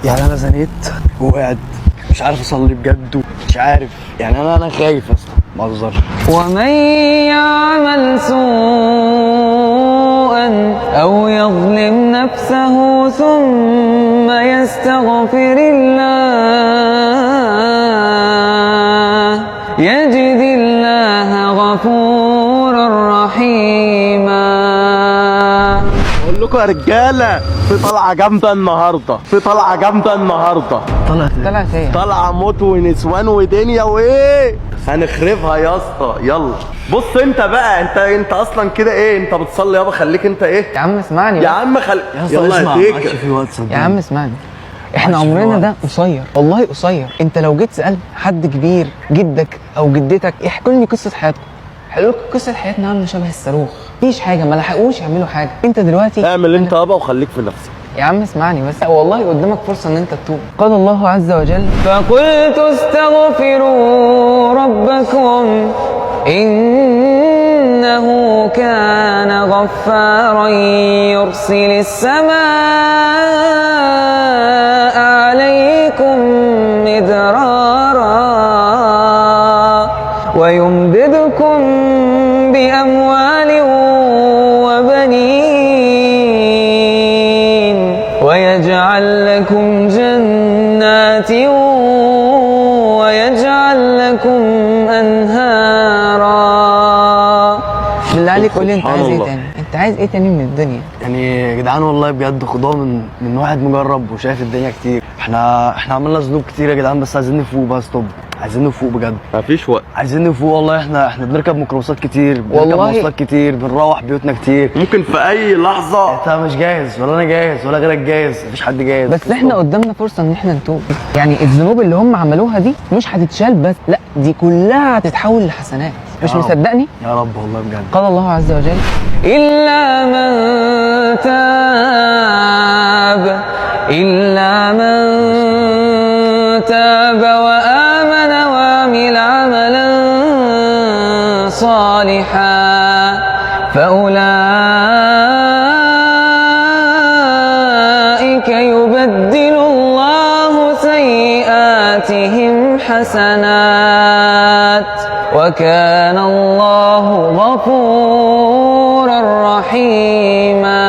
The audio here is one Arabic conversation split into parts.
يعني انا زنيت وقعد مش عارف اصلي بجد، مش عارف يعني انا خايف اصلا ما اهزرش. ومن يعمل سوءا او يظلم نفسه ثم يستغفر الله يجد الله غفورا رحيما. بقول لكم يا رجاله في طلعه جامده النهارده، طلعت ايه؟ طلعه موت ونسوان ودنيا وايه، هنخربها يا اسطى. يلا بص انت بقى، انت اصلا كده ايه، انت بتصلي يابا، خليك انت ايه يا عم اسمعني يا عم يلا اسمع هديك. ماشي في وقت صدقني. يا عم اسمعني، احنا عمرنا ده قصير والله قصير. انت لو جيت سألت حد كبير جدك او جدتك يحكوا لي قصه حياتكم، هيقول لك قصه حياتنا عامله شبه الصاروخ، مفيش حاجه، ما لحقوش يعملوا حاجه. انت دلوقتي اعمل انت يابا وخليك في نفسك. يا عم اسمعني بس، والله قدامك فرصه ان انت تتوب. قال الله عز وجل: فقلت استغفروا ربكم إنه كان غفارا يرسل السماء عليكم مدرارا ويمددكم بأموال وبنين ويجعل لكم جنات ويجعل لكم أنهارا. بالله عليك قول لي انت عايز ايه تاني؟ انت عايز ايه تاني من الدنيا؟ يعني يا جدعان والله بجد خدوها من واحد مجرب وشايف الدنيا كتير. احنا عملنا ذنوب كتير يا جدعان، بس عايزين نفوق بقى. ستوب، عايزين نفوق بجد، مفيش وقت، عايزين نفوق والله. احنا بنركب ميكروباصات كتير، بنركب والله. مواصلات كتير، بنروح بيوتنا كتير. ممكن في اي لحظه. انت مش جاهز ولا انا جاهز ولا غيرك جاهز، مفيش حد جاهز. بس احنا قدامنا فرصه ان احنا نتوب. يعني الذنوب اللي هم عملوها دي مش هتتشال بس، لا دي كلها هتتحول لحسنات. مش يا رب. مصدقني؟ يا رب والله بجد. قال الله عز وجل: إلا من تاب وآمن وعمل عملا صالحا فأولئك يبدل الله سيئاتهم حسنات وكان الله غفورا رحيما.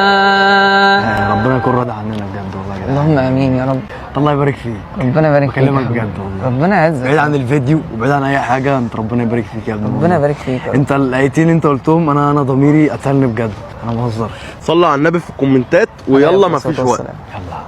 ربنا يكون راضي عننا بجد والله يا جدعان. اللهم امين يا رب. الله يبارك فيك. ربنا يبارك فيك. بكلمك بجد والله. ربنا يعزك. بعيد عن الفيديو وبعيد عن اي حاجه، انت ربنا يبارك فيك يا ابني. ربنا يبارك فيك. انت الايتين انت قلتهم، انا ضميري قتلني بجد، انا ما بهزرش. صلوا على النبي في الكومنتات ويلا مفيش وقت. يلا.